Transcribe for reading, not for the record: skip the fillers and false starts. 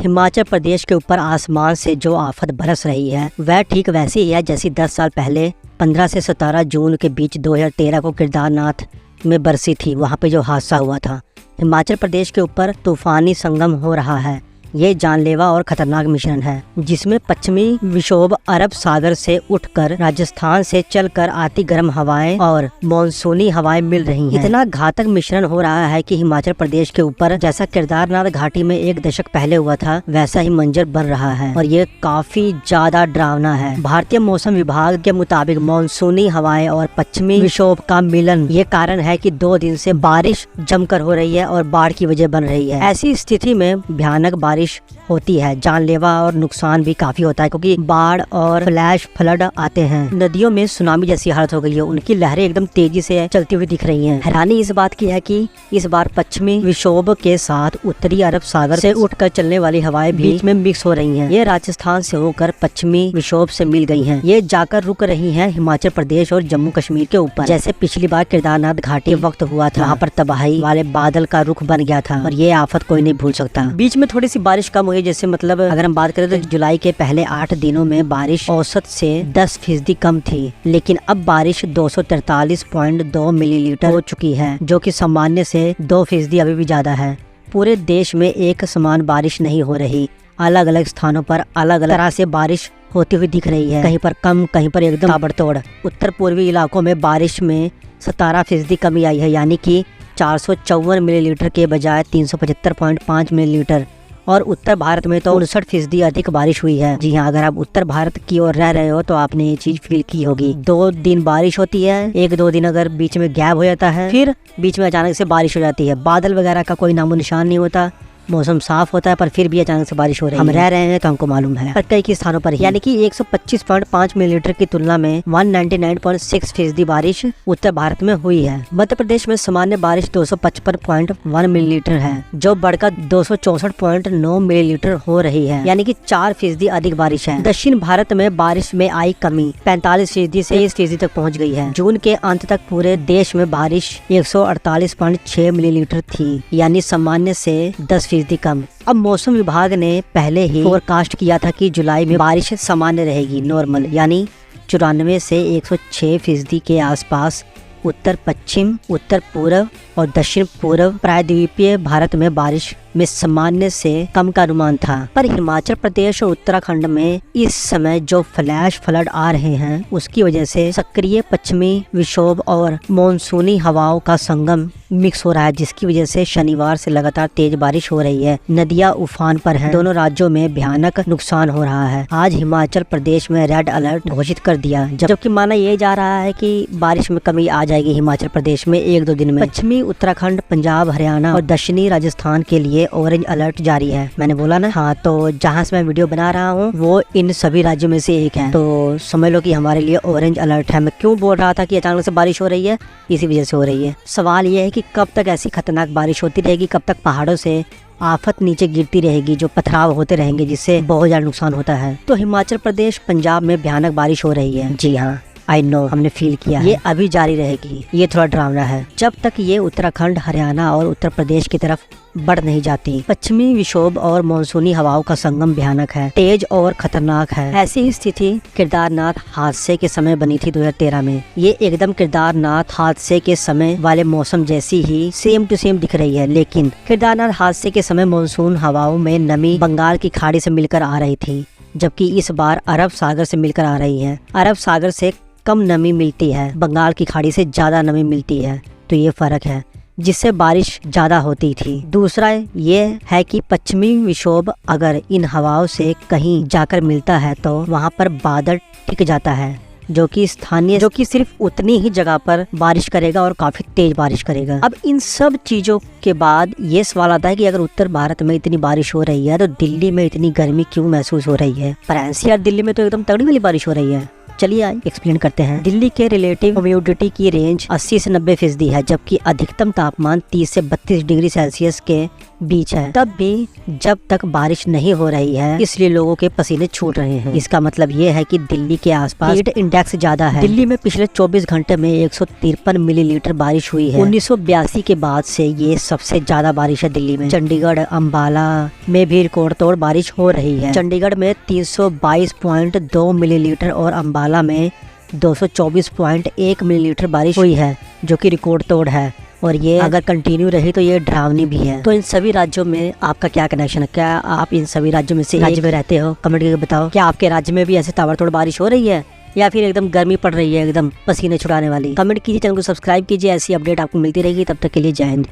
हिमाचल प्रदेश के ऊपर आसमान से जो आफत बरस रही है वह ठीक वैसी ही है जैसी 10 साल पहले 15 से 17 जून के बीच 2013 को केदारनाथ में बरसी थी। वहाँ पे जो हादसा हुआ था। हिमाचल प्रदेश के ऊपर तूफानी संगम हो रहा है। ये जानलेवा और खतरनाक मिश्रण है जिसमें पश्चिमी विक्षोभ अरब सागर से उठकर राजस्थान से चलकर आती गर्म हवाएं और मानसूनी हवाएं मिल रही हैं। इतना घातक मिश्रण हो रहा है कि हिमाचल प्रदेश के ऊपर जैसा केदारनाथ घाटी में 1 दशक पहले हुआ था वैसा ही मंजर बन रहा है और ये काफी ज्यादा डरावना है। भारतीय मौसम विभाग के मुताबिक मानसूनी हवाएं और पश्चिमी विक्षोभ का मिलन ये कारण है कि 2 दिन से बारिश जमकर हो रही है और बाढ़ की वजह बन रही है। ऐसी स्थिति में भयानक बारिश होती है, जानलेवा और नुकसान भी काफी होता है क्योंकि बाढ़ और फ्लैश फ्लड आते हैं। नदियों में सुनामी जैसी हालत हो गई है, उनकी लहरें एकदम तेजी से चलती हुई दिख रही हैं। हैरानी इस बात की है कि इस बार पश्चिमी विक्षोभ के साथ उत्तरी अरब सागर से उठकर चलने वाली हवाएं बीच में मिक्स हो रही हैं। ये राजस्थान से होकर पश्चिमी विक्षोभ से मिल गई हैं। ये जाकर रुक रही हैं हिमाचल प्रदेश और जम्मू कश्मीर के ऊपर। जैसे पिछली बार केदारनाथ घाटी वक्त हुआ था, वहाँ पर तबाही वाले बादल का रुख बन गया था और ये आफत कोई नहीं भूल सकता। बीच में थोड़ी सी बारिश कम हुई, जैसे मतलब अगर हम बात करें तो जुलाई के पहले 8 दिनों में बारिश औसत से 10% कम थी, लेकिन अब बारिश 243.2 मिलीलीटर हो चुकी है जो कि सामान्य से 2% अभी भी ज्यादा है। पूरे देश में एक समान बारिश नहीं हो रही, अलग अलग स्थानों पर अलग अलग तरह से बारिश होती हुई दिख रही है। कहीं पर कम, कहीं पर एकदम ताबड़तोड़। उत्तर पूर्वी इलाकों में बारिश में 17% कमी आई है, यानी कि 454 मिलीलीटर के बजाय 375.5 मिलीलीटर। और उत्तर भारत में तो 59% अधिक बारिश हुई है। जी हाँ, अगर आप उत्तर भारत की ओर रह रहे हो तो आपने ये चीज फील की होगी। 2 दिन बारिश होती है, 1-2 दिन अगर बीच में गैप हो जाता है, फिर बीच में अचानक से बारिश हो जाती है। बादल वगैरह का कोई नामो निशान नहीं होता, मौसम साफ होता है, पर फिर भी अचानक से बारिश हो रही है। हम रह रहे हैं तो हमको मालूम है, पर कई स्थानों पर यानी कि 125.5 मिलीलीटर की तुलना में 199.6% बारिश उत्तर भारत में हुई है। मध्य प्रदेश में सामान्य बारिश 255.1 मिलीलीटर है, जो बढ़कर 264.9 मिलीलीटर हो रही है, यानी कि 4% अधिक बारिश है। दक्षिण भारत में बारिश में आई कमी 45% से 30% तक पहुँच गई है। जून के अंत तक पूरे देश में बारिश 148.6 मिलीलीटर थी, यानी सामान्य से 10% कम। अब मौसम विभाग ने पहले ही फोरकास्ट किया था कि जुलाई में बारिश सामान्य रहेगी, नॉर्मल, यानी 94 से 106% के आसपास। उत्तर पश्चिम, उत्तर पूर्व और दक्षिण पूर्व प्रायद्वीपीय भारत में बारिश में सामान्य से कम का अनुमान था, पर हिमाचल प्रदेश और उत्तराखंड में इस समय जो फ्लैश फ्लड आ रहे हैं उसकी वजह से सक्रिय पश्चिमी विक्षोभ और मानसूनी हवाओं का संगम मिक्स हो रहा है, जिसकी वजह से शनिवार से लगातार तेज बारिश हो रही है। नदियां उफान पर हैं। दोनों राज्यों में भयानक नुकसान हो रहा है। आज हिमाचल प्रदेश में रेड अलर्ट घोषित कर दिया, जबकि माना यह जा रहा है कि बारिश में कमी आ जाएगी हिमाचल प्रदेश में 1-2 दिन में। पश्चिमी उत्तराखंड, पंजाब, हरियाणा और दक्षिणी राजस्थान के लिए ऑरेंज अलर्ट जारी है। मैंने बोला ना, हाँ, तो जहाँ से मैं वीडियो बना रहा हूँ वो इन सभी राज्यों में से एक है, तो समझ लो कि हमारे लिए ऑरेंज अलर्ट है। मैं क्यों बोल रहा था कि अचानक से बारिश हो रही है, इसी वजह से हो रही है। सवाल ये है कि कब तक ऐसी खतरनाक बारिश होती रहेगी, कब तक पहाड़ों से आफत नीचे गिरती रहेगी, जो पथराव होते रहेंगे जिससे बहुत ज्यादा नुकसान होता है। तो हिमाचल प्रदेश, पंजाब में भयानक बारिश हो रही है। जी हाँ, आई नो, हमने फील किया। ये अभी जारी रहेगी। ये थोड़ा डरावना है जब तक ये उत्तराखंड, हरियाणा और उत्तर प्रदेश की तरफ बढ़ नहीं जाती। पश्चिमी विक्षोभ और मानसूनी हवाओं का संगम भयानक है, तेज और खतरनाक है। ऐसी स्थिति केदारनाथ हादसे के समय बनी थी 2013 में। ये एकदम केदारनाथ हादसे के समय वाले मौसम जैसी ही सेम टू सेम दिख रही है, लेकिन केदारनाथ हादसे के समय मानसून हवाओं में नमी बंगाल की खाड़ी से मिलकर आ रही थी, जबकि इस बार अरब सागर से मिलकर आ रही है। अरब सागर से कम नमी मिलती है, बंगाल की खाड़ी से ज्यादा नमी मिलती है, तो ये फर्क है जिससे बारिश ज्यादा होती थी। दूसरा ये है कि पश्चिमी विक्षोभ अगर इन हवाओं से कहीं जाकर मिलता है तो वहाँ पर बादल टिक जाता है, जो कि सिर्फ उतनी ही जगह पर बारिश करेगा और काफी तेज बारिश करेगा। अब इन सब चीजों के बाद ये सवाल आता है कि अगर उत्तर भारत में इतनी बारिश हो रही है तो दिल्ली में इतनी गर्मी क्यों महसूस हो रही है। पर एनसीआर दिल्ली में तो एकदम तगड़ी वाली बारिश हो रही है। चलिए एक्सप्लेन करते हैं। दिल्ली के रिलेटिव ह्यूमिडिटी की रेंज 80 से 90% है, जबकि अधिकतम तापमान 30 से 32 डिग्री सेल्सियस के बीच है, तब भी जब तक बारिश नहीं हो रही है इसलिए लोगों के पसीने छूट रहे हैं। इसका मतलब ये है कि दिल्ली के आसपास हीट इंडेक्स ज्यादा है। दिल्ली में पिछले 24 घंटे में 153 मिलीलीटर बारिश हुई है। 1982 के बाद से ये सबसे ज्यादा बारिश है दिल्ली में। चंडीगढ़, अंबाला में भी रिकॉर्ड तोड़ बारिश हो रही है। चंडीगढ़ में 322.2 मिलीलीटर और अंबाला में 224.1 मिलीलीटर बारिश हुई है, जो कि रिकॉर्ड तोड़ है। और ये अगर कंटिन्यू रही तो ये डरावनी भी है। तो इन सभी राज्यों में आपका क्या कनेक्शन है? क्या आप इन सभी राज्यों में से राज्य में रहते हो? कमेंट करके बताओ। क्या आपके राज्य में भी ऐसे ताबड़तोड़ बारिश हो रही है या फिर एकदम गर्मी पड़ रही है, एकदम पसीने छुड़ाने वाली? कमेंट कीजिए, चैनल को सब्सक्राइब कीजिए, ऐसी अपडेट आपको मिलती रहेगी। तब तक के लिए जय हिंद।